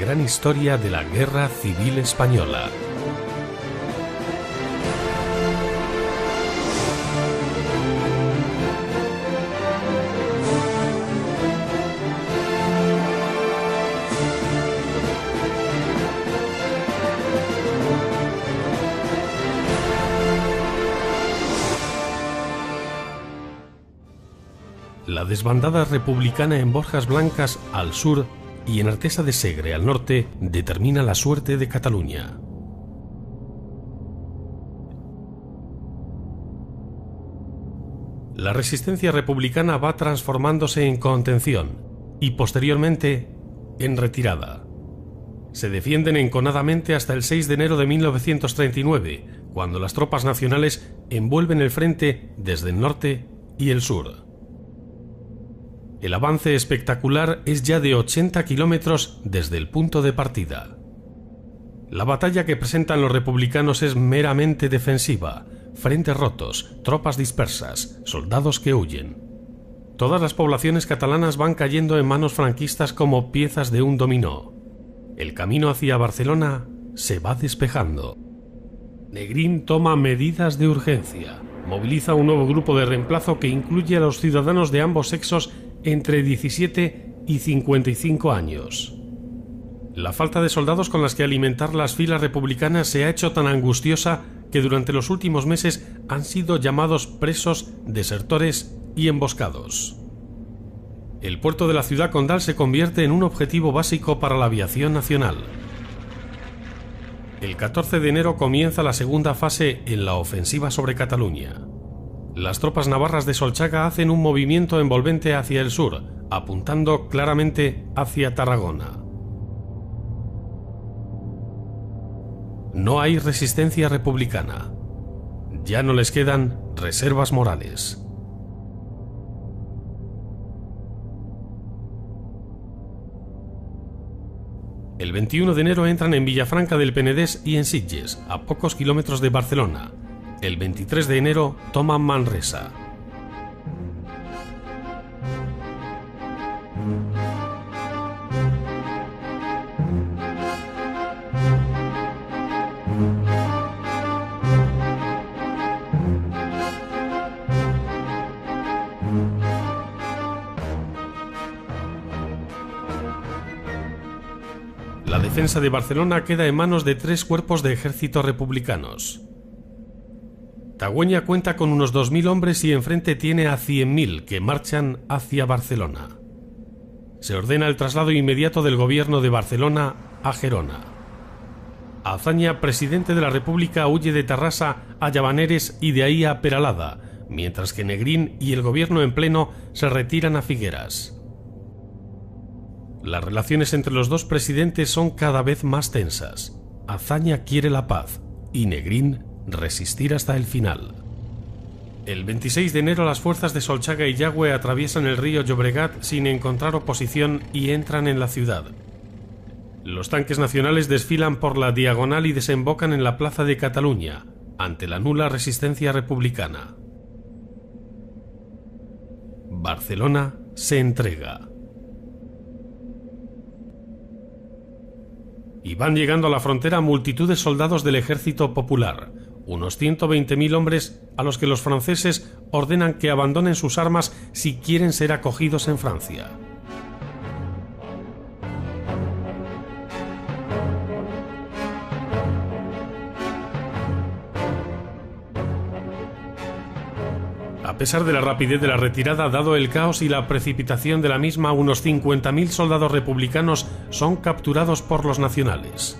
gran historia de la Guerra Civil Española. La desbandada republicana en Borjas Blancas al sur y en Artesa de Segre al norte determina la suerte de Cataluña. La resistencia republicana va transformándose en contención y posteriormente en retirada. Se defienden enconadamente hasta el 6 de enero de 1939, cuando las tropas nacionales envuelven el frente desde el norte y el sur. El avance espectacular es ya de 80 kilómetros desde el punto de partida. La batalla que presentan los republicanos es meramente defensiva: frentes rotos, tropas dispersas, soldados que huyen. Todas las poblaciones catalanas van cayendo en manos franquistas como piezas de un dominó. El camino hacia Barcelona se va despejando. Negrín toma medidas de urgencia. Moviliza un nuevo grupo de reemplazo que incluye a los ciudadanos de ambos sexos entre 17 y 55 años. La falta de soldados con las que alimentar las filas republicanas se ha hecho tan angustiosa que durante los últimos meses han sido llamados presos, desertores y emboscados. El puerto de la ciudad condal se convierte en un objetivo básico para la aviación nacional. El 14 de enero comienza la segunda fase en la ofensiva sobre Cataluña. Las tropas navarras de Solchaga hacen un movimiento envolvente hacia el sur, apuntando claramente hacia Tarragona. No hay resistencia republicana. Ya no les quedan reservas morales. El 21 de enero entran en Villafranca del Penedès y en Sitges, a pocos kilómetros de Barcelona. El 23 de enero toman Manresa. La defensa de Barcelona queda en manos de 3 cuerpos de ejército republicanos. Tagüeña cuenta con unos 2.000 hombres y enfrente tiene a 100.000 que marchan hacia Barcelona. Se ordena el traslado inmediato del gobierno de Barcelona a Gerona. Azaña, presidente de la República, huye de Tarrasa a Llavaneres y de ahí a Peralada, mientras que Negrín y el gobierno en pleno se retiran a Figueras. Las relaciones entre los dos presidentes son cada vez más tensas. Azaña quiere la paz y Negrín resistir hasta el final. El 26 de enero las fuerzas de Solchaga y Yagüe atraviesan el río Llobregat sin encontrar oposición y entran en la ciudad. Los tanques nacionales desfilan por la diagonal y desembocan en la plaza de Cataluña, ante la nula resistencia republicana. Barcelona se entrega. Y van llegando a la frontera multitud de soldados del ejército popular, unos 120.000 hombres a los que los franceses ordenan que abandonen sus armas si quieren ser acogidos en Francia. A pesar de la rapidez de la retirada, dado el caos y la precipitación de la misma, unos 50.000 soldados republicanos son capturados por los nacionales.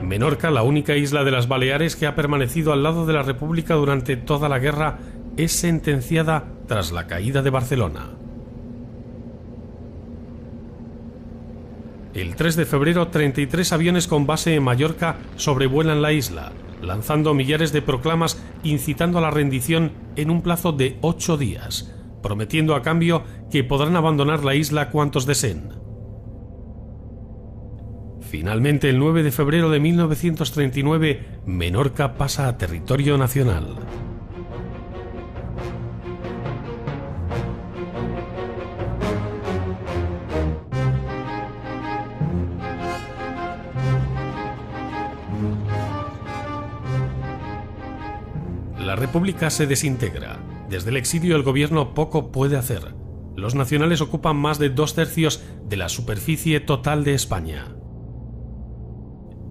Menorca, la única isla de las Baleares que ha permanecido al lado de la República durante toda la guerra, es sentenciada tras la caída de Barcelona. El 3 de febrero, 33 aviones con base en Mallorca sobrevuelan la isla. lanzando millares de proclamas incitando a la rendición en un plazo de 8 días, prometiendo a cambio que podrán abandonar la isla cuantos deseen. Finalmente, el 9 de febrero de 1939, Menorca pasa a territorio nacional. La República se desintegra. Desde el exilio el gobierno poco puede hacer. Los nacionales ocupan más de 2/3 de la superficie total de España.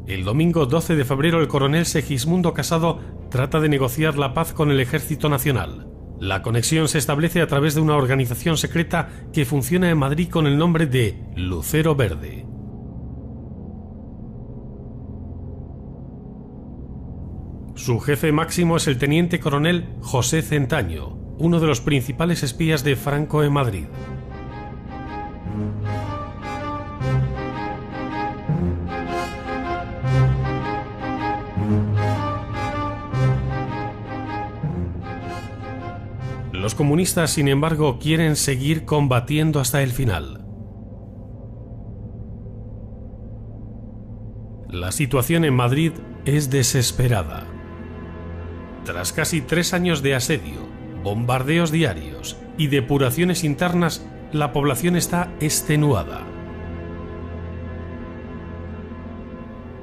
El domingo 12 de febrero el coronel Segismundo Casado trata de negociar la paz con el Ejército Nacional. La conexión se establece a través de una organización secreta que funciona en Madrid con el nombre de Lucero Verde. Su jefe máximo es el teniente coronel José Centaño, uno de los principales espías de Franco en Madrid. Los comunistas, sin embargo, quieren seguir combatiendo hasta el final. La situación en Madrid es desesperada. Tras casi 3 años de asedio, bombardeos diarios y depuraciones internas, la población está extenuada.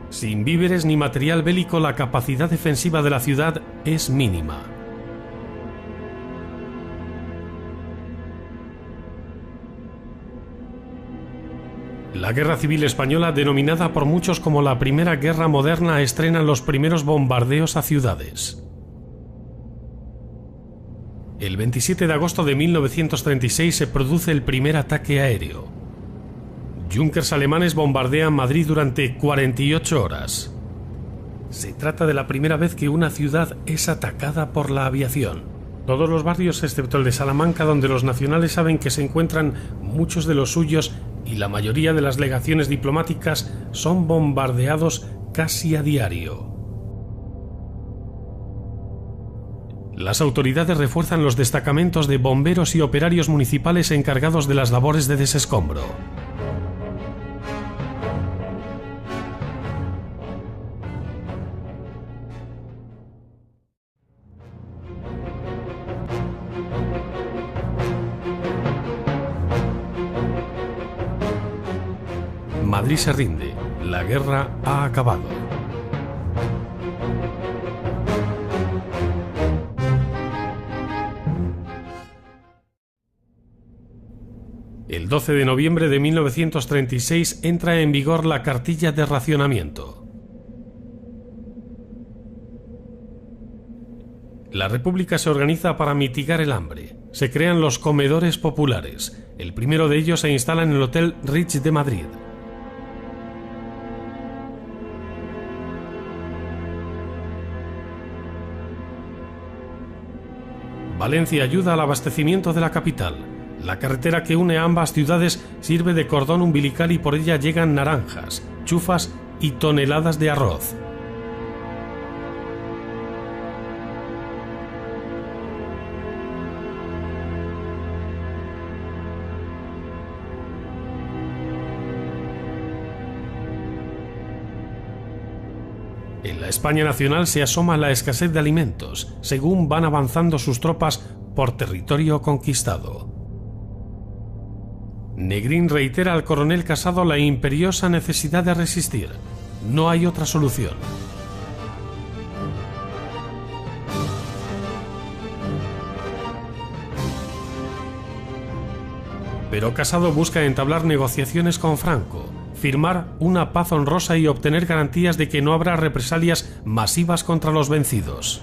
Sin víveres ni material bélico, la capacidad defensiva de la ciudad es mínima. La Guerra Civil Española, denominada por muchos como la Primera Guerra Moderna, estrena los primeros bombardeos a ciudades. El 27 de agosto de 1936 se produce el primer ataque aéreo. Junkers alemanes bombardean Madrid durante 48 horas. Se trata de la primera vez que una ciudad es atacada por la aviación. Todos los barrios, excepto el de Salamanca, donde los nacionales saben que se encuentran muchos de los suyos, y la mayoría de las legaciones diplomáticas, son bombardeados casi a diario. Las autoridades refuerzan los destacamentos de bomberos y operarios municipales encargados de las labores de desescombro. Madrid se rinde. La guerra ha acabado. El 12 de noviembre de 1936 entra en vigor la cartilla de racionamiento. La República se organiza para mitigar el hambre. Se crean los comedores populares. El primero de ellos se instala en el Hotel Ritz de Madrid. Valencia ayuda al abastecimiento de la capital. La carretera que une a ambas ciudades sirve de cordón umbilical y por ella llegan naranjas, chufas y toneladas de arroz. En la España nacional se asoma la escasez de alimentos, según van avanzando sus tropas por territorio conquistado. Negrín reitera al coronel Casado la imperiosa necesidad de resistir. No hay otra solución. Pero Casado busca entablar negociaciones con Franco, firmar una paz honrosa y obtener garantías de que no habrá represalias masivas contra los vencidos.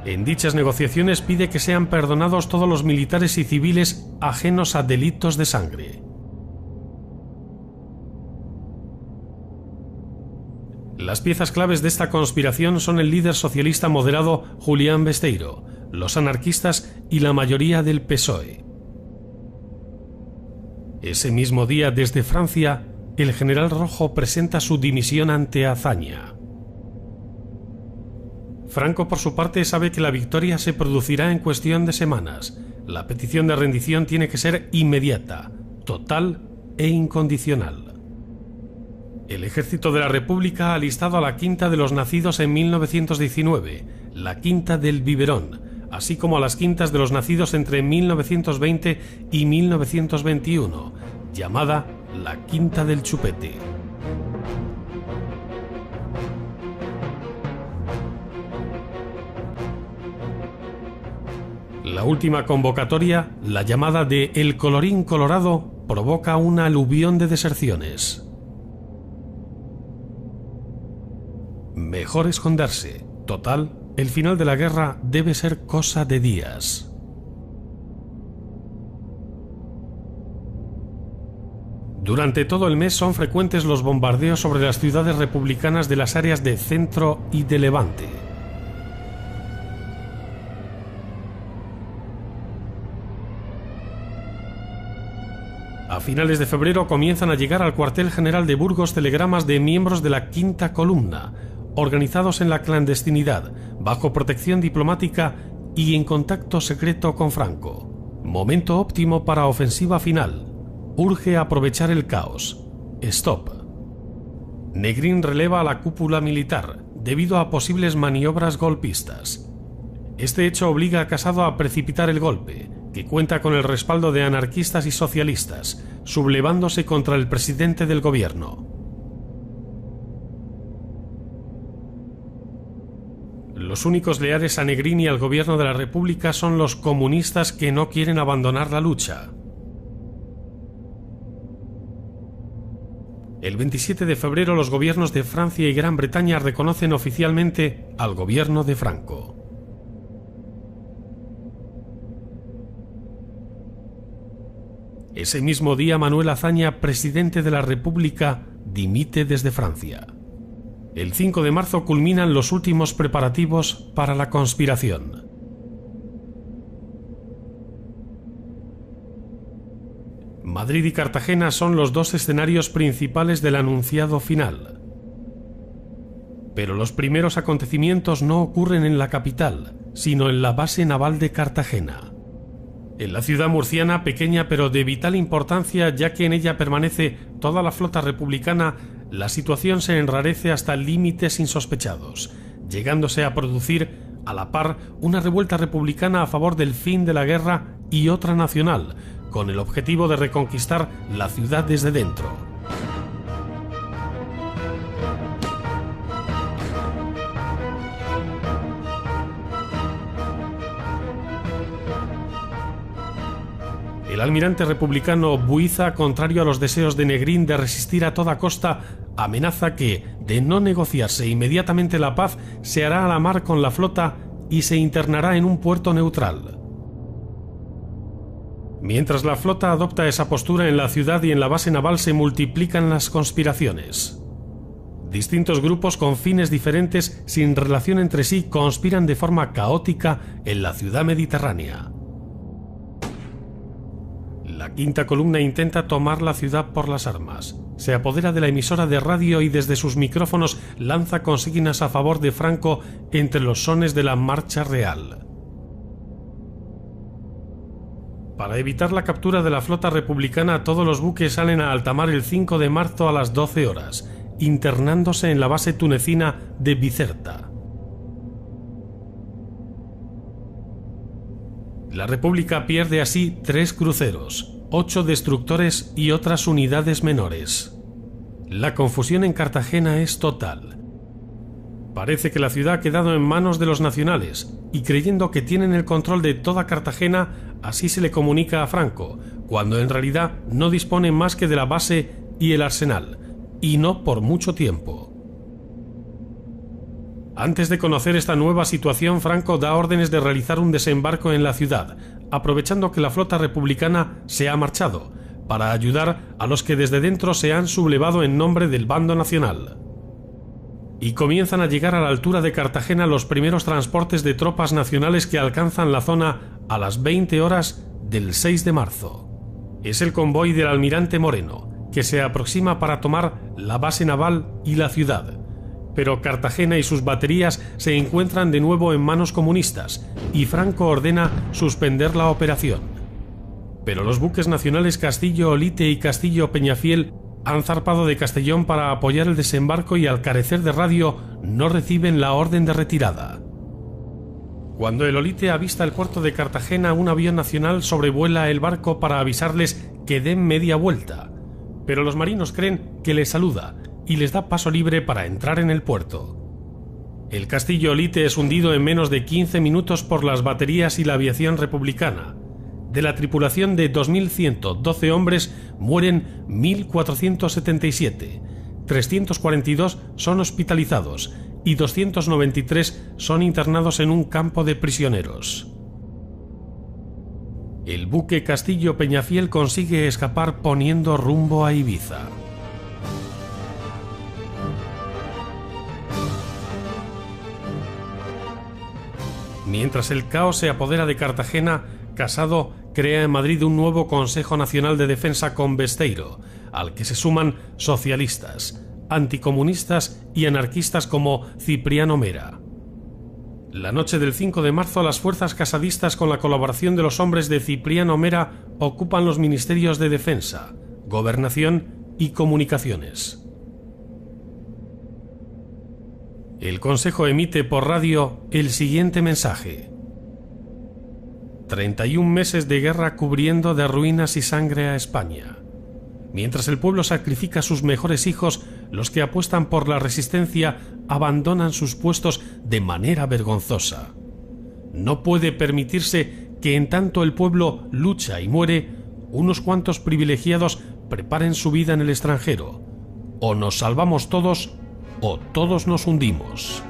En dichas negociaciones pide que sean perdonados todos los militares y civiles ajenos a delitos de sangre. Las piezas claves de esta conspiración son el líder socialista moderado Julián Besteiro, los anarquistas y la mayoría del PSOE. Ese mismo día, desde Francia, el general Rojo presenta su dimisión ante Azaña. Franco, por su parte, sabe que la victoria se producirá en cuestión de semanas. La petición de rendición tiene que ser inmediata, total e incondicional. El ejército de la República ha alistado a la quinta de los nacidos en 1919, la quinta del Biberón, así como a las quintas de los nacidos entre 1920 y 1921, llamada la quinta del Chupete. La última convocatoria, la llamada de El Colorín Colorado, provoca una aluvión de deserciones. Mejor esconderse. Total, el final de la guerra debe ser cosa de días. Durante todo el mes son frecuentes los bombardeos sobre las ciudades republicanas de las áreas de Centro y de Levante. A finales de febrero comienzan a llegar al cuartel general de Burgos telegramas de miembros de la Quinta Columna, organizados en la clandestinidad, bajo protección diplomática y en contacto secreto con Franco. Momento óptimo para ofensiva final. Urge aprovechar el caos. Stop. Negrín releva a la cúpula militar debido a posibles maniobras golpistas. Este hecho obliga a Casado a precipitar el golpe, que cuenta con el respaldo de anarquistas y socialistas, sublevándose contra el presidente del gobierno. Los únicos leales a Negrín y al gobierno de la República son los comunistas, que no quieren abandonar la lucha. El 27 de febrero los gobiernos de Francia y Gran Bretaña reconocen oficialmente al gobierno de Franco. Ese mismo día Manuel Azaña, presidente de la República, dimite desde Francia. El 5 de marzo culminan los últimos preparativos para la conspiración. Madrid y Cartagena son los dos escenarios principales del anunciado final. Pero los primeros acontecimientos no ocurren en la capital, sino en la base naval de Cartagena. En la ciudad murciana, pequeña pero de vital importancia, ya que en ella permanece toda la flota republicana, la situación se enrarece hasta límites insospechados, llegándose a producir a la par una revuelta republicana a favor del fin de la guerra y otra nacional, con el objetivo de reconquistar la ciudad desde dentro. El almirante republicano Buiza, contrario a los deseos de Negrín de resistir a toda costa, amenaza que, de no negociarse inmediatamente la paz, se hará a la mar con la flota y se internará en un puerto neutral. Mientras la flota adopta esa postura en la ciudad y en la base naval, se multiplican las conspiraciones. Distintos grupos con fines diferentes, sin relación entre sí, conspiran de forma caótica en la ciudad mediterránea. La Quinta Columna intenta tomar la ciudad por las armas. Se apodera de la emisora de radio y desde sus micrófonos lanza consignas a favor de Franco entre los sones de la Marcha Real. Para evitar la captura de la flota republicana, todos los buques salen a alta mar el 5 de marzo a las 12 horas, internándose en la base tunecina de Bizerta. La República pierde así 3 cruceros, 8 destructores y otras unidades menores. La confusión en Cartagena es total. Parece que la ciudad ha quedado en manos de los nacionales, y creyendo que tienen el control de toda Cartagena, así se le comunica a Franco, cuando en realidad no dispone más que de la base y el arsenal, y no por mucho tiempo. Antes de conocer esta nueva situación, Franco da órdenes de realizar un desembarco en la ciudad, aprovechando que la flota republicana se ha marchado, para ayudar a los que desde dentro se han sublevado en nombre del bando nacional. Y comienzan a llegar a la altura de Cartagena los primeros transportes de tropas nacionales que alcanzan la zona a las 20 horas del 6 de marzo. Es el convoy del almirante Moreno, que se aproxima para tomar la base naval y la ciudad. pero Cartagena y sus baterías se encuentran de nuevo en manos comunistas y Franco ordena suspender la operación. Pero los buques nacionales Castillo Olite y Castillo Peñafiel han zarpado de Castellón para apoyar el desembarco y al carecer de radio no reciben la orden de retirada. Cuando el Olite avista el puerto de Cartagena, un avión nacional sobrevuela el barco para avisarles que den media vuelta, pero los marinos creen que les saluda y les da paso libre para entrar en el puerto. El Castillo Olite es hundido en menos de 15 minutos por las baterías y la aviación republicana. De la tripulación de 2.112 hombres mueren 1.477, 342 son hospitalizados y 293 son internados en un campo de prisioneros. El buque Castillo Peñafiel consigue escapar poniendo rumbo a Ibiza. Mientras el caos se apodera de Cartagena, Casado crea en Madrid un nuevo Consejo Nacional de Defensa con Besteiro, al que se suman socialistas, anticomunistas y anarquistas como Cipriano Mera. La noche del 5 de marzo, las fuerzas casadistas, con la colaboración de los hombres de Cipriano Mera, ocupan los ministerios de Defensa, Gobernación y Comunicaciones. El Consejo emite por radio el siguiente mensaje: 31 meses de guerra cubriendo de ruinas y sangre a España. Mientras el pueblo sacrifica a sus mejores hijos, los que apuestan por la resistencia abandonan sus puestos de manera vergonzosa. No puede permitirse que en tanto el pueblo lucha y muere, unos cuantos privilegiados preparen su vida en el extranjero. O nos salvamos todos o todos nos hundimos.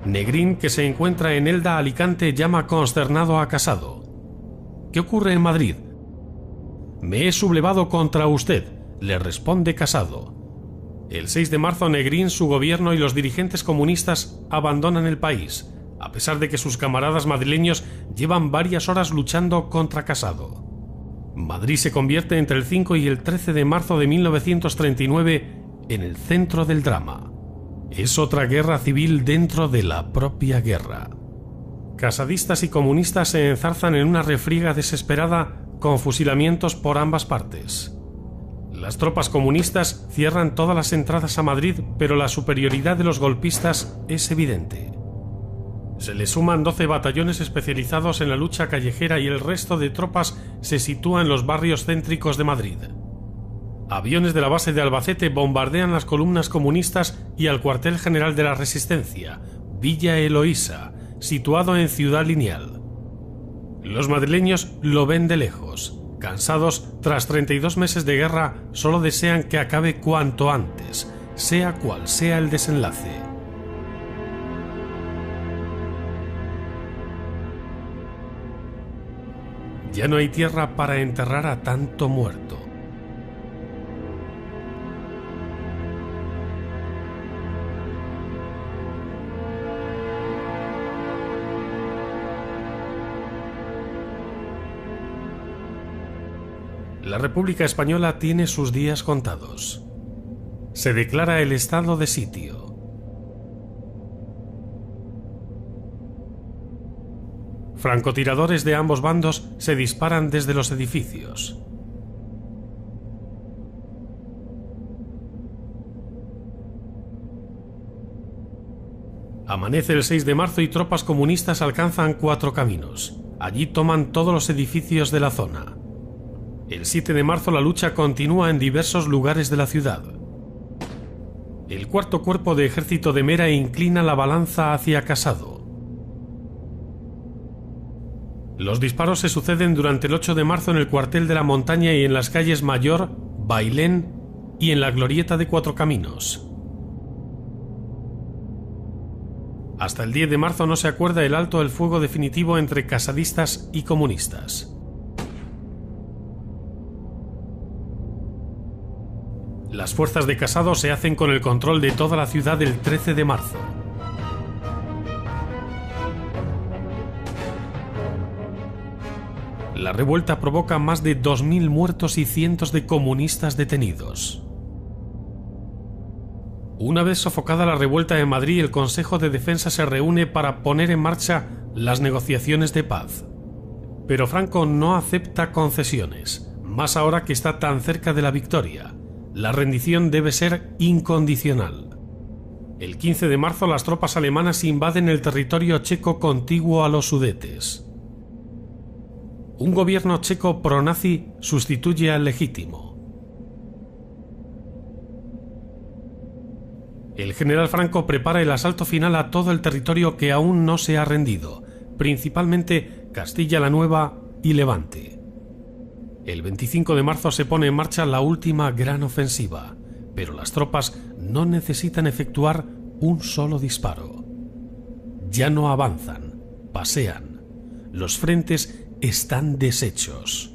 Negrín, que se encuentra en Elda, Alicante, llama consternado a Casado. ¿Qué ocurre en Madrid? Me he sublevado contra usted, le responde Casado. El 6 de marzo, Negrín, su gobierno y los dirigentes comunistas abandonan el país, a pesar de que sus camaradas madrileños llevan varias horas luchando contra Casado. Madrid se convierte entre el 5 y el 13 de marzo de 1939 en el centro del drama. Es otra guerra civil dentro de la propia guerra. Casadistas y comunistas se enzarzan en una refriega desesperada con fusilamientos por ambas partes. Las tropas comunistas cierran todas las entradas a Madrid, pero la superioridad de los golpistas es evidente. Se le suman 12 batallones especializados en la lucha callejera y el resto de tropas se sitúa en los barrios céntricos de Madrid. Aviones de la base de Albacete bombardean las columnas comunistas y al cuartel general de la Resistencia, Villa Eloísa, situado en Ciudad Lineal. Los madrileños lo ven de lejos. Cansados, tras 32 meses de guerra, solo desean que acabe cuanto antes, sea cual sea el desenlace. Ya no hay tierra para enterrar a tanto muerto. La República Española tiene sus días contados. Se declara el estado de sitio. Francotiradores de ambos bandos se disparan desde los edificios. Amanece el 6 de marzo y tropas comunistas alcanzan Cuatro Caminos. Allí toman todos los edificios de la zona. El 7 de marzo la lucha continúa en diversos lugares de la ciudad. El cuarto cuerpo de ejército de Mera inclina la balanza hacia Casado. Los disparos se suceden durante el 8 de marzo en el cuartel de la Montaña y en las calles Mayor, Bailén y en la glorieta de Cuatro Caminos. Hasta el 10 de marzo no se acuerda el alto el fuego definitivo entre casadistas y comunistas. Las fuerzas de Casado se hacen con el control de toda la ciudad el 13 de marzo. La revuelta provoca más de 2.000 muertos y cientos de comunistas detenidos. Una vez sofocada la revuelta en Madrid, el Consejo de Defensa se reúne para poner en marcha las negociaciones de paz. Pero Franco no acepta concesiones, más ahora que está tan cerca de la victoria. La rendición debe ser incondicional. El 15 de marzo las tropas alemanas invaden el territorio checo contiguo a los Sudetes. Un gobierno checo pronazi sustituye al legítimo. El general Franco prepara el asalto final a todo el territorio que aún no se ha rendido, principalmente Castilla la Nueva y Levante. El 25 de marzo se pone en marcha la última gran ofensiva, pero las tropas no necesitan efectuar un solo disparo. Ya no avanzan, pasean. Los frentes están deshechos.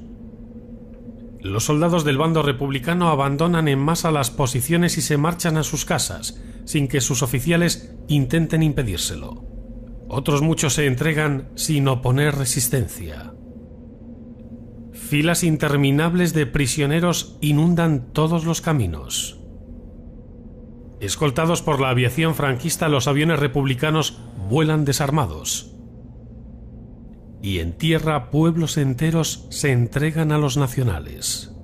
Los soldados del bando republicano abandonan en masa las posiciones y se marchan a sus casas, sin que sus oficiales intenten impedírselo. Otros muchos se entregan sin oponer resistencia. Filas interminables de prisioneros inundan todos los caminos. Escoltados por la aviación franquista, los aviones republicanos vuelan desarmados. Y en tierra pueblos enteros se entregan a los nacionales.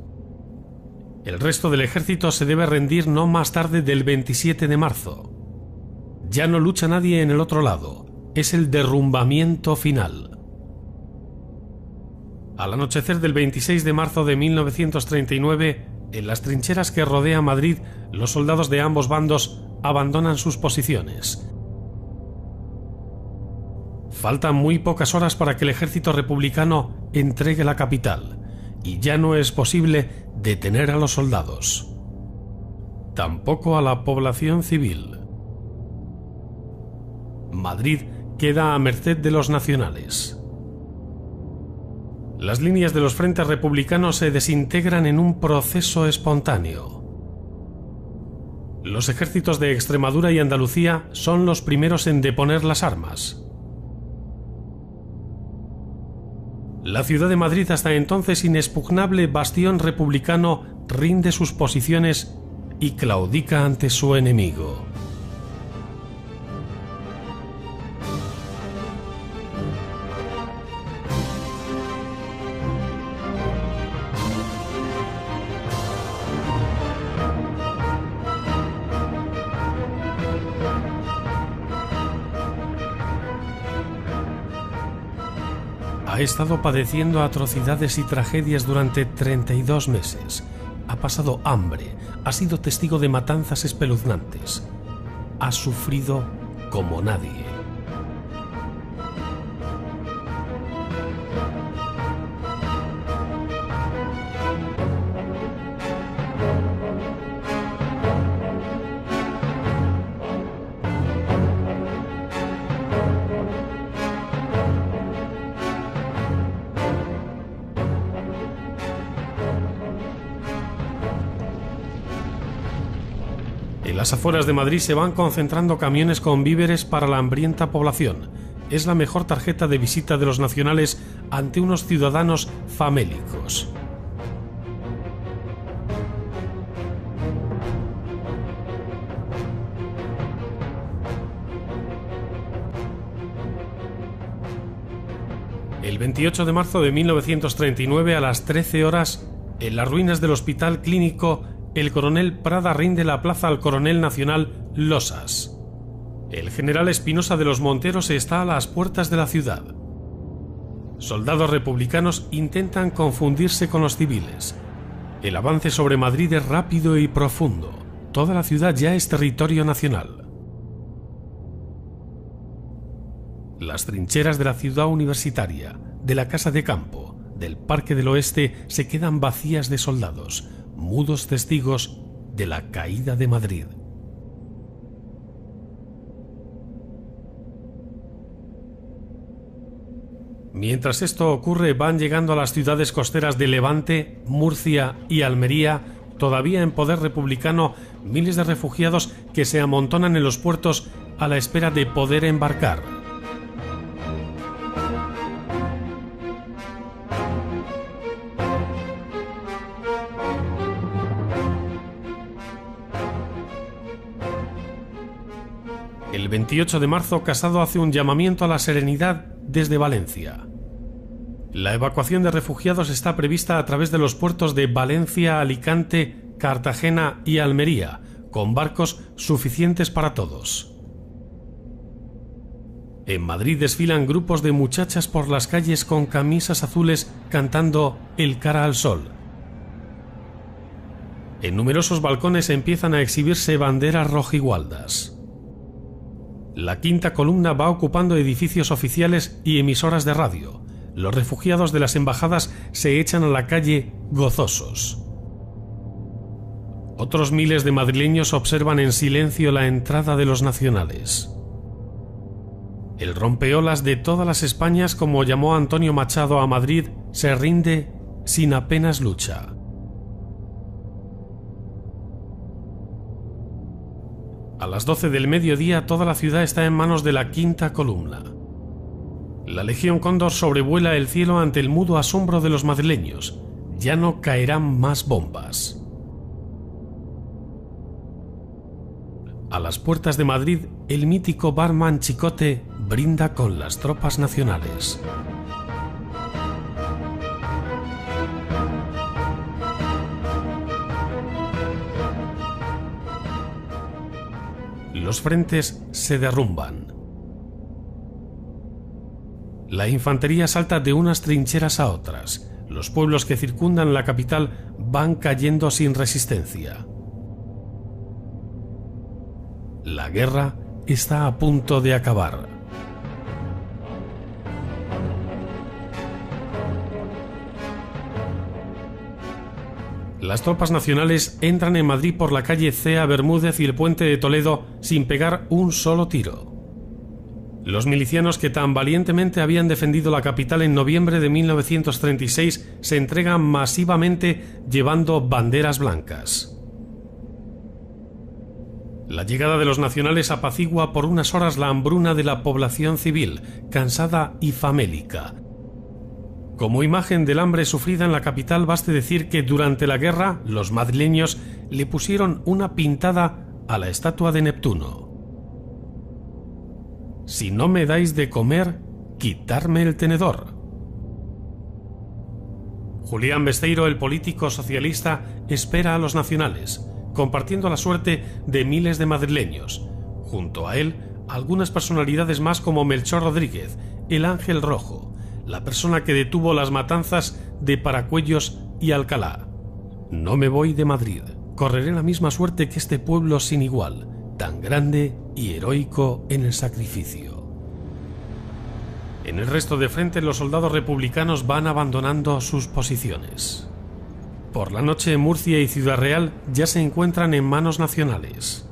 El resto del ejército se debe rendir no más tarde del 27 de marzo. Ya no lucha nadie en el otro lado. Es el derrumbamiento final. Al anochecer del 26 de marzo de 1939, en las trincheras que rodean Madrid, los soldados de ambos bandos abandonan sus posiciones. Faltan muy pocas horas para que el ejército republicano entregue la capital, y ya no es posible detener a los soldados. Tampoco a la población civil. Madrid queda a merced de los nacionales. Las líneas de los frentes republicanos se desintegran en un proceso espontáneo. Los ejércitos de Extremadura y Andalucía son los primeros en deponer las armas. La ciudad de Madrid, hasta entonces inexpugnable bastión republicano, rinde sus posiciones y claudica ante su enemigo. Ha estado padeciendo atrocidades y tragedias durante 32 meses. Ha pasado hambre, ha sido testigo de matanzas espeluznantes. Ha sufrido como nadie. En las afueras de Madrid se van concentrando camiones con víveres para la hambrienta población. Es la mejor tarjeta de visita de los nacionales ante unos ciudadanos famélicos. El 28 de marzo de 1939, a las 13 horas, en las ruinas del Hospital Clínico, el coronel Prada rinde la plaza al coronel nacional Losas. El general Espinosa de los Monteros está a las puertas de la ciudad. Soldados republicanos intentan confundirse con los civiles. El avance sobre Madrid es rápido y profundo. Toda la ciudad ya es territorio nacional. Las trincheras de la ciudad universitaria, de la Casa de Campo, del Parque del Oeste se quedan vacías de soldados, mudos testigos de la caída de Madrid. Mientras esto ocurre, van llegando a las ciudades costeras de Levante, Murcia y Almería, todavía en poder republicano, miles de refugiados que se amontonan en los puertos a la espera de poder embarcar. El 28 de marzo, Casado hace un llamamiento a la serenidad desde Valencia. La evacuación de refugiados está prevista a través de los puertos de Valencia, Alicante, Cartagena y Almería, con barcos suficientes para todos. En Madrid desfilan grupos de muchachas por las calles con camisas azules cantando El cara al sol. En numerosos balcones empiezan a exhibirse banderas rojigualdas. La quinta columna va ocupando edificios oficiales y emisoras de radio. Los refugiados de las embajadas se echan a la calle gozosos. Otros miles de madrileños observan en silencio la entrada de los nacionales. El rompeolas de todas las Españas, como llamó Antonio Machado a Madrid, se rinde sin apenas lucha. A las 12 del mediodía toda la ciudad está en manos de la quinta columna. La Legión Cóndor sobrevuela el cielo ante el mudo asombro de los madrileños. Ya no caerán más bombas. A las puertas de Madrid, el mítico barman Chicote brinda con las tropas nacionales. Los frentes se derrumban. La infantería salta de unas trincheras a otras. Los pueblos que circundan la capital van cayendo sin resistencia. La guerra está a punto de acabar. Las tropas nacionales entran en Madrid por la calle Cea Bermúdez y el puente de Toledo sin pegar un solo tiro. Los milicianos que tan valientemente habían defendido la capital en noviembre de 1936 se entregan masivamente llevando banderas blancas. La llegada de los nacionales apacigua por unas horas la hambruna de la población civil, cansada y famélica. Como imagen del hambre sufrida en la capital, baste decir que durante la guerra los madrileños le pusieron una pintada a la estatua de Neptuno. Si no me dais de comer, quitarme el tenedor. Julián Besteiro, el político socialista, espera a los nacionales, compartiendo la suerte de miles de madrileños. Junto a él, algunas personalidades más como Melchor Rodríguez, el Ángel Rojo, la persona que detuvo las matanzas de Paracuellos y Alcalá. No me voy de Madrid, correré la misma suerte que este pueblo sin igual, tan grande y heroico en el sacrificio. En el resto de frente, los soldados republicanos van abandonando sus posiciones. Por la noche, Murcia y Ciudad Real ya se encuentran en manos nacionales.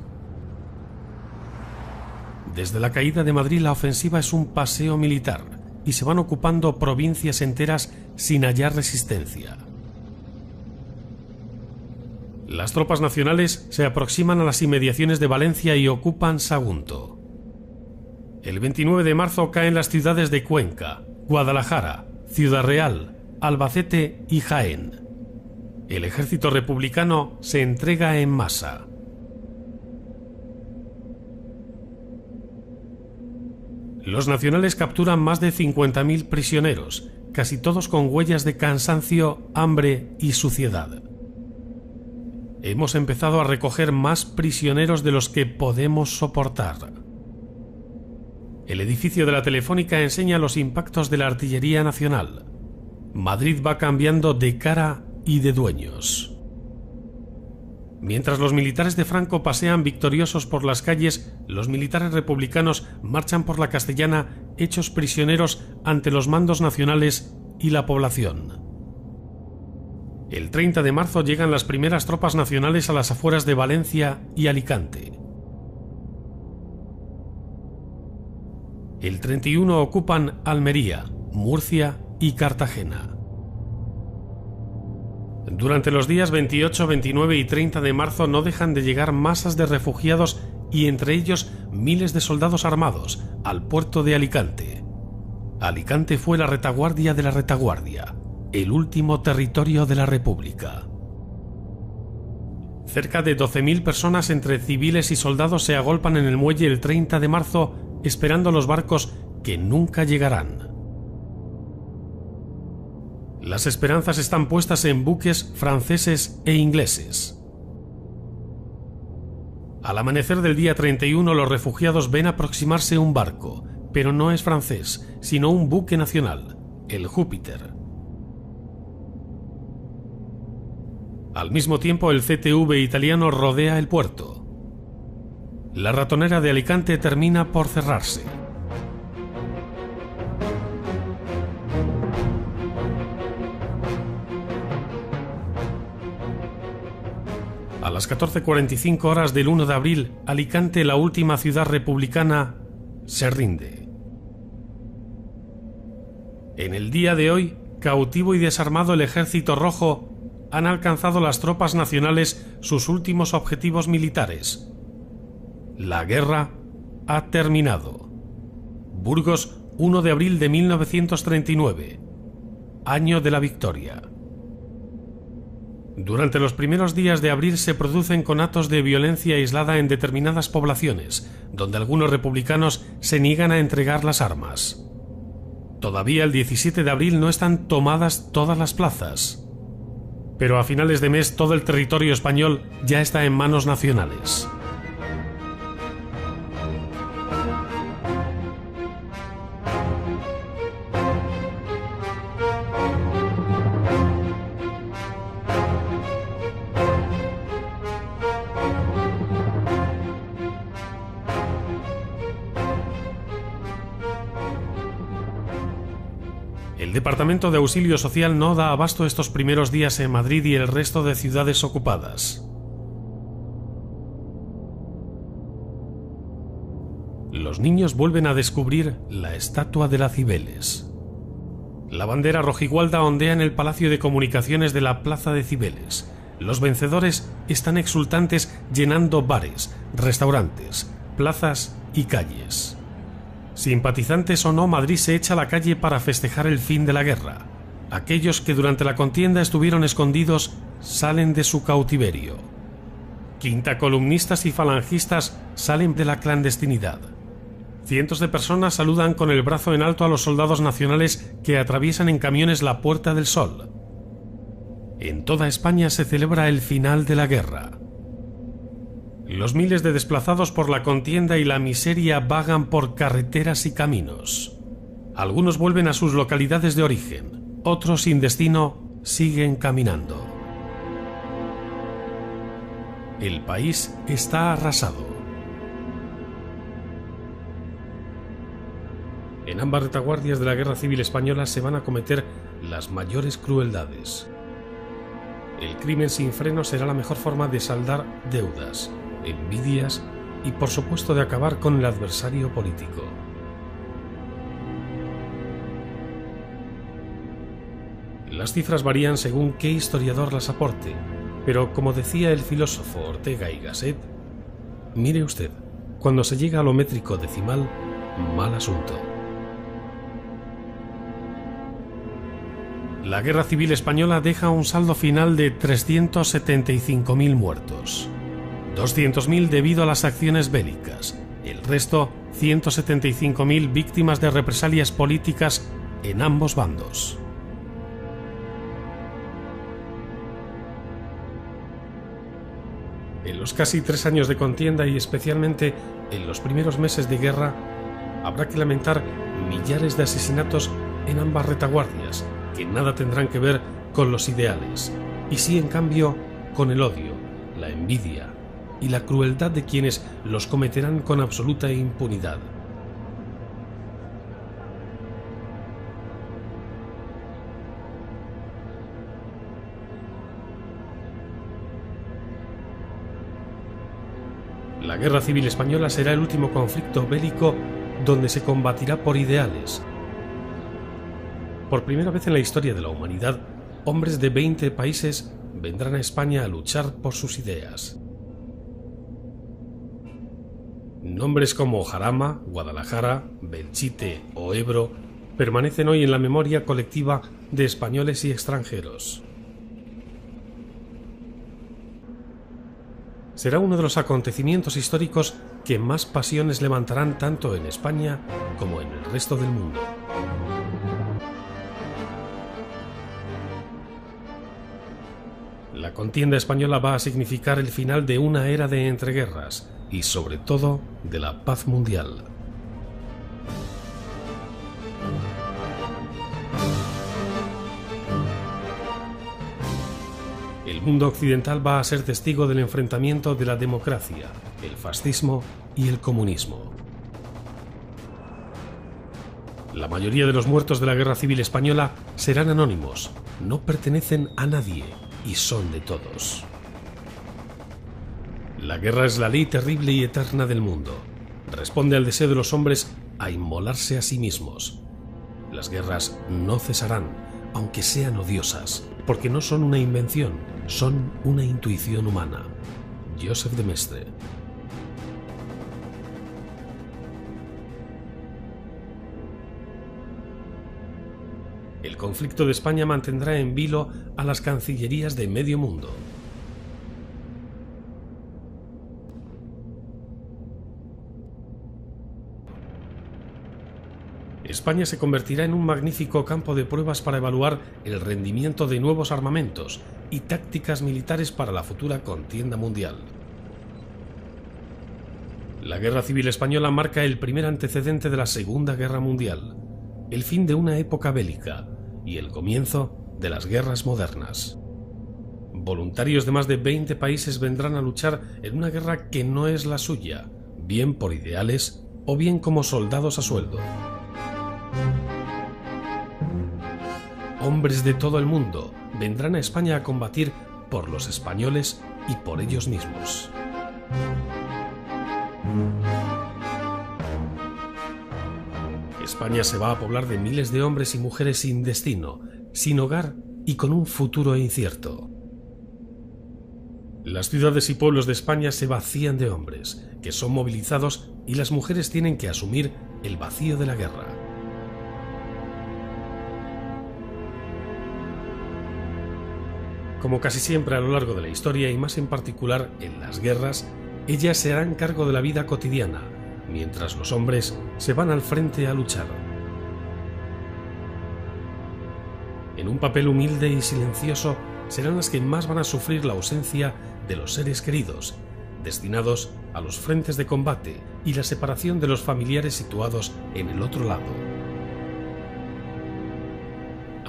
Desde la caída de Madrid, la ofensiva es un paseo militar y se van ocupando provincias enteras sin hallar resistencia. Las tropas nacionales se aproximan a las inmediaciones de Valencia y ocupan Sagunto. El 29 de marzo caen las ciudades de Cuenca, Guadalajara, Ciudad Real, Albacete y Jaén. El ejército republicano se entrega en masa. Los nacionales capturan más de 50.000 prisioneros, casi todos con huellas de cansancio, hambre y suciedad. Hemos empezado a recoger más prisioneros de los que podemos soportar. El edificio de la Telefónica enseña los impactos de la artillería nacional. Madrid va cambiando de cara y de dueños. Mientras los militares de Franco pasean victoriosos por las calles, los militares republicanos marchan por la Castellana hechos prisioneros ante los mandos nacionales y la población. El 30 de marzo llegan las primeras tropas nacionales a las afueras de Valencia y Alicante. El 31 ocupan Almería, Murcia y Cartagena. Durante los días 28, 29 y 30 de marzo no dejan de llegar masas de refugiados y entre ellos miles de soldados armados al puerto de Alicante. Alicante fue la retaguardia de la retaguardia, el último territorio de la República. Cerca de 12.000 personas entre civiles y soldados se agolpan en el muelle el 30 de marzo esperando los barcos que nunca llegarán. Las esperanzas están puestas en buques franceses e ingleses. Al amanecer del día 31, los refugiados ven aproximarse un barco, pero no es francés, sino un buque nacional, el Júpiter. Al mismo tiempo, el CTV italiano rodea el puerto. La ratonera de Alicante termina por cerrarse. A las 14:45 horas del 1 de abril, Alicante, la última ciudad republicana, se rinde. En el día de hoy, cautivo y desarmado el Ejército Rojo, han alcanzado las tropas nacionales sus últimos objetivos militares. La guerra ha terminado. Burgos, 1 de abril de 1939, año de la victoria. Durante los primeros días de abril se producen conatos de violencia aislada en determinadas poblaciones, donde algunos republicanos se niegan a entregar las armas. Todavía el 17 de abril no están tomadas todas las plazas, pero a finales de mes todo el territorio español ya está en manos nacionales. El Departamento de Auxilio Social no da abasto estos primeros días en Madrid y el resto de ciudades ocupadas. Los niños vuelven a descubrir la estatua de la Cibeles. La bandera rojigualda ondea en el Palacio de Comunicaciones de la Plaza de Cibeles. Los vencedores están exultantes llenando bares, restaurantes, plazas y calles. Simpatizantes o no, Madrid se echa a la calle para festejar el fin de la guerra. Aquellos que durante la contienda estuvieron escondidos salen de su cautiverio. Quintacolumnistas y falangistas salen de la clandestinidad. Cientos de personas saludan con el brazo en alto a los soldados nacionales que atraviesan en camiones la Puerta del Sol. En toda España se celebra el final de la guerra. Los miles de desplazados por la contienda y la miseria vagan por carreteras y caminos. Algunos vuelven a sus localidades de origen, otros sin destino siguen caminando. El país está arrasado. En ambas retaguardias de la Guerra Civil Española se van a cometer las mayores crueldades. El crimen sin freno será la mejor forma de saldar deudas, envidias y por supuesto de acabar con el adversario político. Las cifras varían según qué historiador las aporte, pero como decía el filósofo Ortega y Gasset, mire usted, cuando se llega a lo métrico decimal, mal asunto. La Guerra Civil Española deja un saldo final de 375.000 muertos. 200.000 debido a las acciones bélicas, el resto 175.000 víctimas de represalias políticas en ambos bandos. En los casi 3 años de contienda y especialmente en los primeros meses de guerra, habrá que lamentar millares de asesinatos en ambas retaguardias, que nada tendrán que ver con los ideales, y sí en cambio con el odio, la envidia y la crueldad de quienes los cometerán con absoluta impunidad. La Guerra Civil Española será el último conflicto bélico donde se combatirá por ideales. Por primera vez en la historia de la humanidad, hombres de 20 países vendrán a España a luchar por sus ideas. Nombres como Jarama, Guadalajara, Belchite o Ebro permanecen hoy en la memoria colectiva de españoles y extranjeros. será uno de los acontecimientos históricos que más pasiones levantarán tanto en España como en el resto del mundo. La contienda española va a significar el final de una era de entreguerras y, sobre todo, de la paz mundial. El mundo occidental va a ser testigo del enfrentamiento de la democracia, el fascismo y el comunismo. La mayoría de los muertos de la Guerra Civil Española serán anónimos, no pertenecen a nadie y son de todos. La guerra es la ley terrible y eterna del mundo. Responde al deseo de los hombres a inmolarse a sí mismos. Las guerras no cesarán, aunque sean odiosas, porque no son una invención, son una intuición humana. Joseph de Maistre. El conflicto de España mantendrá en vilo a las cancillerías de medio mundo. España se convertirá en un magnífico campo de pruebas para evaluar el rendimiento de nuevos armamentos y tácticas militares para la futura contienda mundial. La Guerra Civil Española marca el primer antecedente de la Segunda Guerra Mundial, el fin de una época bélica y el comienzo de las guerras modernas. Voluntarios de más de 20 países vendrán a luchar en una guerra que no es la suya, bien por ideales o bien como soldados a sueldo. Hombres de todo el mundo vendrán a España a combatir por los españoles y por ellos mismos. España se va a poblar de miles de hombres y mujeres sin destino, sin hogar y con un futuro incierto. Las ciudades y pueblos de España se vacían de hombres, que son movilizados, y las mujeres tienen que asumir el vacío de la guerra. Como casi siempre a lo largo de la historia, y más en particular en las guerras, ellas se harán cargo de la vida cotidiana, mientras los hombres se van al frente a luchar. En un papel humilde y silencioso serán las que más van a sufrir la ausencia de los seres queridos, destinados a los frentes de combate y la separación de los familiares situados en el otro lado.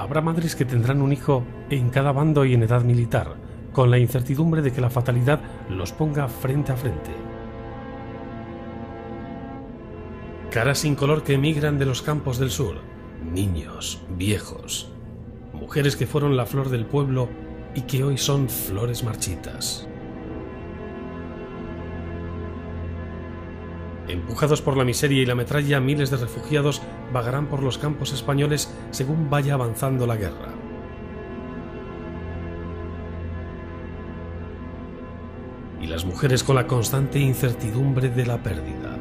Habrá madres que tendrán un hijo en cada bando y en edad militar, con la incertidumbre de que la fatalidad los ponga frente a frente. Caras sin color que emigran de los campos del sur, niños, viejos, mujeres que fueron la flor del pueblo y que hoy son flores marchitas. Empujados por la miseria y la metralla, miles de refugiados vagarán por los campos españoles según vaya avanzando la guerra. Y las mujeres con la constante incertidumbre de la pérdida.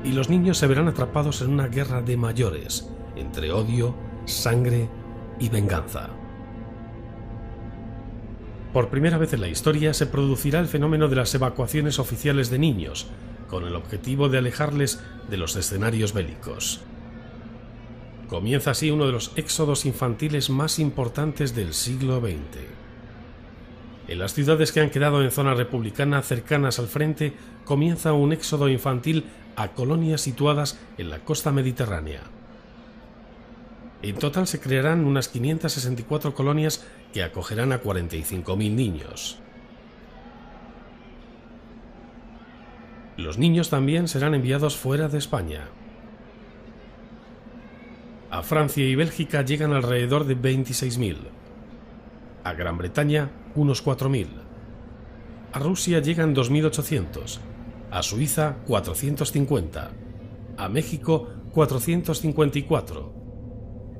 Y los niños se verán atrapados en una guerra de mayores, entre odio, sangre y venganza. Por primera vez en la historia se producirá el fenómeno de las evacuaciones oficiales de niños, con el objetivo de alejarles de los escenarios bélicos. Comienza así uno de los éxodos infantiles más importantes del siglo XX. En las ciudades que han quedado en zona republicana cercanas al frente, comienza un éxodo infantil a colonias situadas en la costa mediterránea. En total se crearán unas 564 colonias que acogerán a 45.000 niños. Los niños también serán enviados fuera de España. A Francia y Bélgica llegan alrededor de 26.000. A Gran Bretaña, unos 4.000. A Rusia llegan 2.800. A Suiza, 450. A México, 454.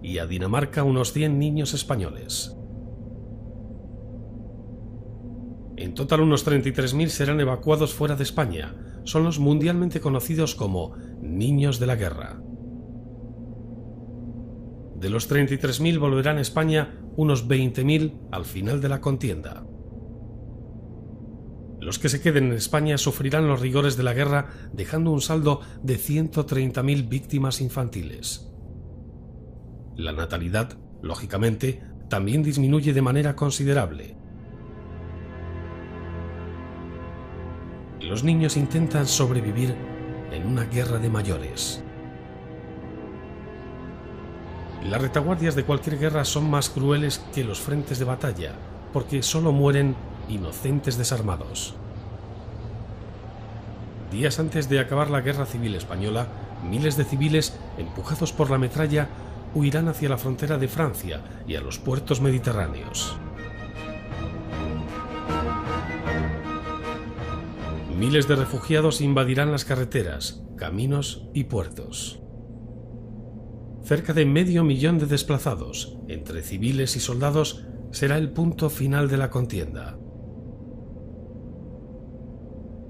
Y a Dinamarca unos 100 niños españoles. En total unos 33.000 serán evacuados fuera de España. Son los mundialmente conocidos como niños de la guerra. De los 33.000 volverán a España unos 20.000 al final de la contienda. Los que se queden en España sufrirán los rigores de la guerra, dejando un saldo de 130.000 víctimas infantiles. La natalidad, lógicamente, también disminuye de manera considerable. Los niños intentan sobrevivir en una guerra de mayores. Las retaguardias de cualquier guerra son más crueles que los frentes de batalla, porque solo mueren inocentes desarmados. Días antes de acabar la Guerra Civil Española, miles de civiles, empujados por la metralla, huirán hacia la frontera de Francia y a los puertos mediterráneos. Miles de refugiados invadirán las carreteras, caminos y puertos. Cerca de 500.000 de desplazados, entre civiles y soldados, será el punto final de la contienda.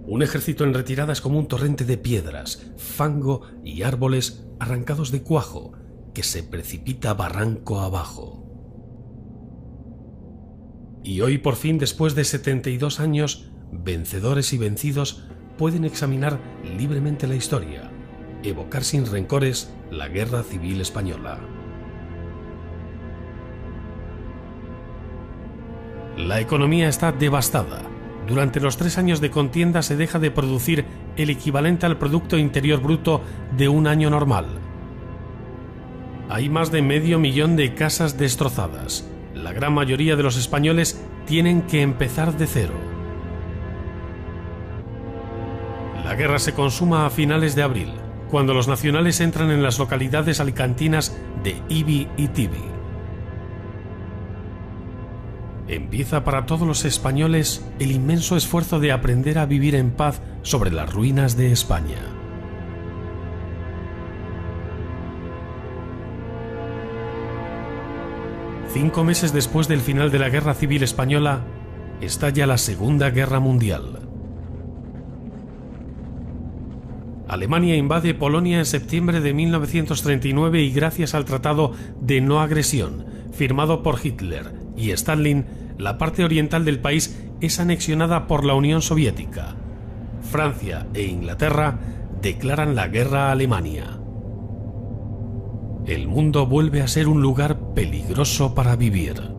Un ejército en retirada es como un torrente de piedras, fango y árboles arrancados de cuajo, que se precipita barranco abajo. Y hoy, por fin, después de 72 años, vencedores y vencidos pueden examinar libremente la historia, evocar sin rencores la Guerra Civil Española. La economía está devastada. Durante los 3 años de contienda se deja de producir el equivalente al Producto Interior Bruto de un año normal. Hay más de 500.000 de casas destrozadas. La gran mayoría de los españoles tienen que empezar de cero. La guerra se consuma a finales de abril, cuando los nacionales entran en las localidades alicantinas de Ibi y Tibi. Empieza para todos los españoles el inmenso esfuerzo de aprender a vivir en paz sobre las ruinas de España. Cinco meses después del final de la Guerra Civil Española, estalla la Segunda Guerra Mundial. Alemania invade Polonia en septiembre de 1939 y gracias al Tratado de No Agresión, firmado por Hitler y Stalin, la parte oriental del país es anexionada por la Unión Soviética. Francia e Inglaterra declaran la guerra a Alemania. El mundo vuelve a ser un lugar peligroso para vivir.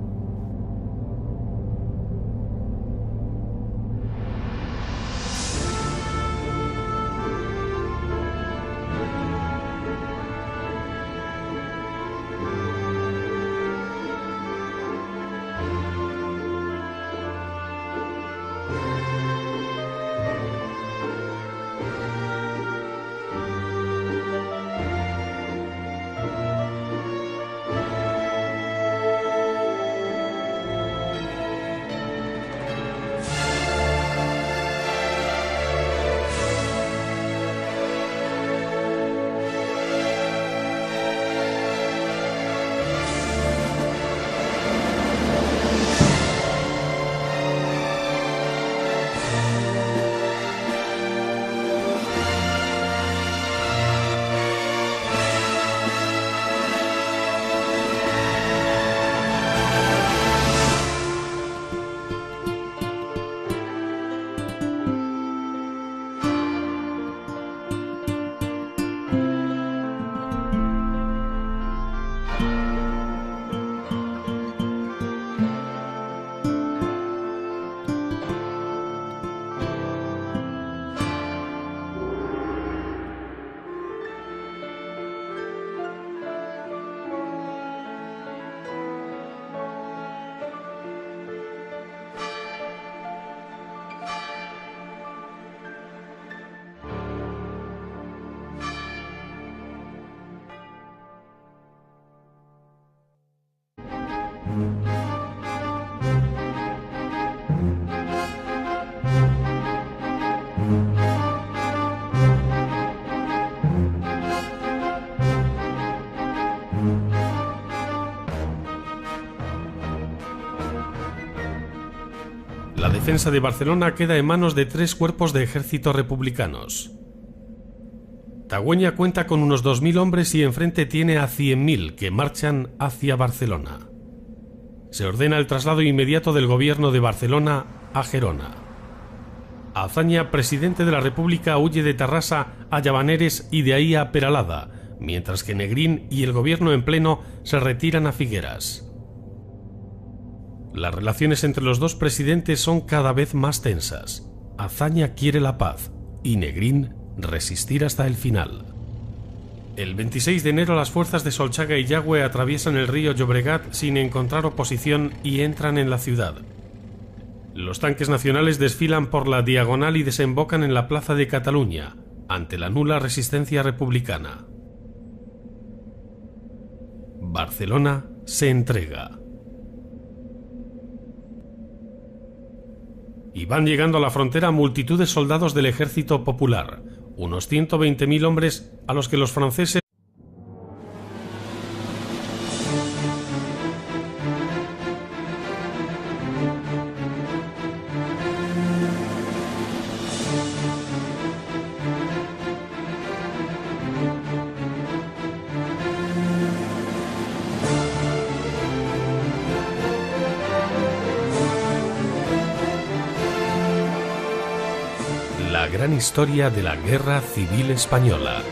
La defensa de Barcelona queda en manos de 3 cuerpos de ejército republicanos. Tagüeña cuenta con unos 2.000 hombres y enfrente tiene a 100.000 que marchan hacia Barcelona. Se ordena el traslado inmediato del gobierno de Barcelona a Gerona. Azaña, presidente de la República, huye de Tarrasa a Llavaneres y de ahí a Peralada, mientras que Negrín y el gobierno en pleno se retiran a Figueras. Las relaciones entre los dos presidentes son cada vez más tensas. Azaña quiere la paz y Negrín resistir hasta el final. El 26 de enero las fuerzas de Solchaga y Yagüe atraviesan el río Llobregat sin encontrar oposición y entran en la ciudad. Los tanques nacionales desfilan por la diagonal y desembocan en la plaza de Cataluña, ante la nula resistencia republicana. Barcelona se entrega. Y van llegando a la frontera multitud de soldados del Ejército Popular, unos 120.000 hombres a los que los franceses La gran historia de la Guerra Civil Española.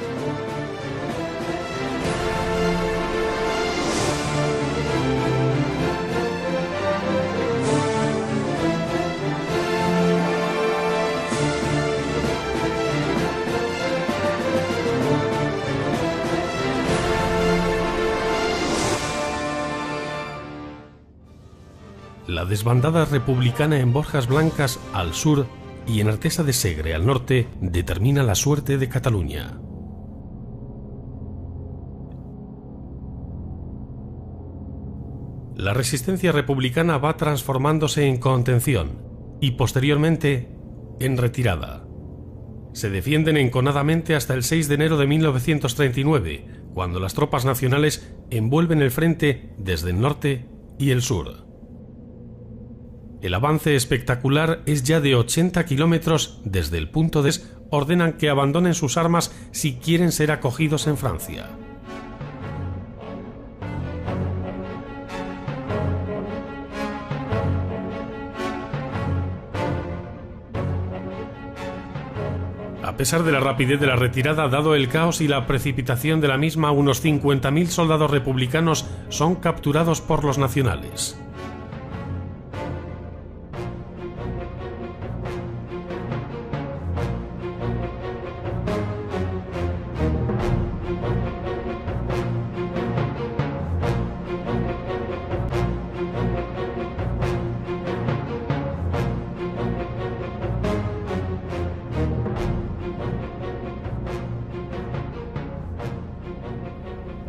La desbandada republicana en Borjas Blancas al sur y en Artesa de Segre al norte determina la suerte de Cataluña. La resistencia republicana va transformándose en contención y posteriormente en retirada. Se defienden enconadamente hasta el 6 de enero de 1939, cuando las tropas nacionales envuelven el frente desde el norte y el sur. El avance espectacular es ya de 80 kilómetros desde el punto de ordenan que abandonen sus armas si quieren ser acogidos en Francia. A pesar de la rapidez de la retirada, dado el caos y la precipitación de la misma, unos 50.000 soldados republicanos son capturados por los nacionales.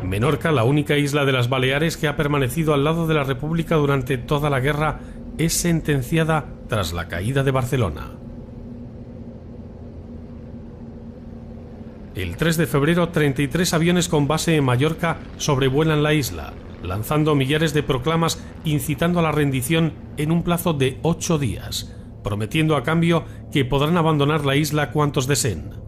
Menorca, la única isla de las Baleares que ha permanecido al lado de la República durante toda la guerra, es sentenciada tras la caída de Barcelona. El 3 de febrero, 33 aviones con base en Mallorca sobrevuelan la isla, lanzando millares de proclamas incitando a la rendición en un plazo de 8 días, prometiendo a cambio que podrán abandonar la isla cuantos deseen.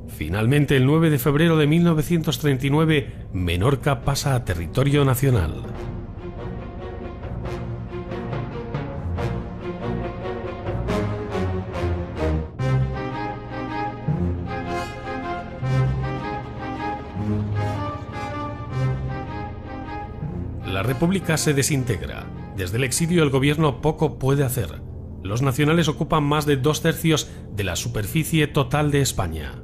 Finalmente, el 9 de febrero de 1939, Menorca pasa a territorio nacional. La República se desintegra. Desde el exilio el gobierno poco puede hacer. Los nacionales ocupan más de 2/3 de la superficie total de España.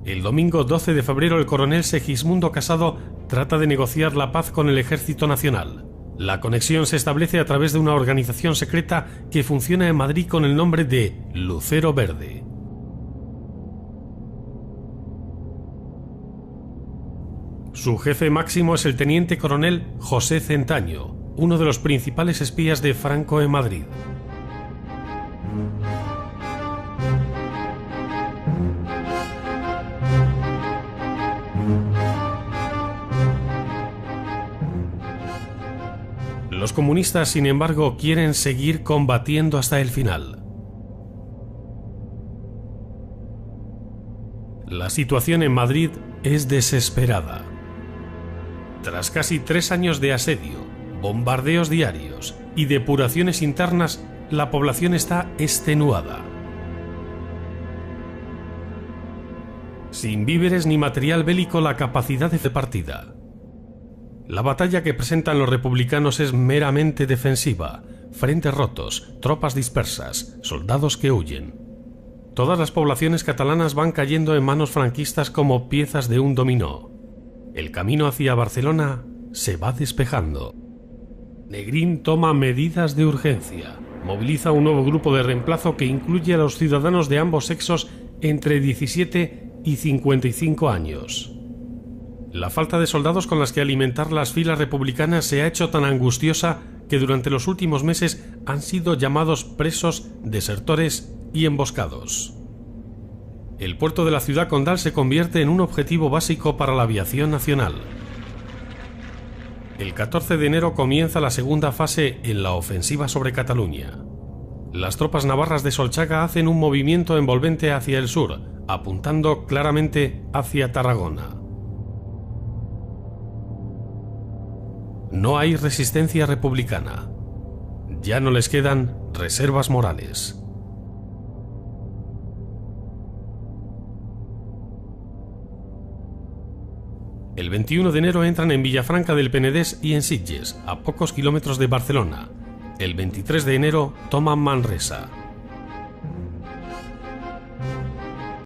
El domingo 12 de febrero el coronel Segismundo Casado trata de negociar la paz con el Ejército Nacional. La conexión se establece a través de una organización secreta que funciona en Madrid con el nombre de Lucero Verde. Su jefe máximo es el teniente coronel José Centaño, uno de los principales espías de Franco en Madrid. Los comunistas, sin embargo, quieren seguir combatiendo hasta el final. La situación en Madrid es desesperada. Tras casi 3 años de asedio, bombardeos diarios y depuraciones internas, la población está extenuada. Sin víveres ni material bélico, la capacidad de partida. La batalla que presentan los republicanos es meramente defensiva: frentes rotos, tropas dispersas, soldados que huyen. Todas las poblaciones catalanas van cayendo en manos franquistas como piezas de un dominó. El camino hacia Barcelona se va despejando. Negrín toma medidas de urgencia. Moviliza un nuevo grupo de reemplazo que incluye a los ciudadanos de ambos sexos entre 17 y 55 años. La falta de soldados con las que alimentar las filas republicanas se ha hecho tan angustiosa que durante los últimos meses han sido llamados presos, desertores y emboscados. El puerto de la ciudad condal se convierte en un objetivo básico para la aviación nacional. El 14 de enero comienza la segunda fase en la ofensiva sobre Cataluña. Las tropas navarras de Solchaga hacen un movimiento envolvente hacia el sur, apuntando claramente hacia Tarragona. No hay resistencia republicana. Ya no les quedan reservas morales. El 21 de enero entran en Villafranca del Penedès y en Sitges, a pocos kilómetros de Barcelona. El 23 de enero toman Manresa.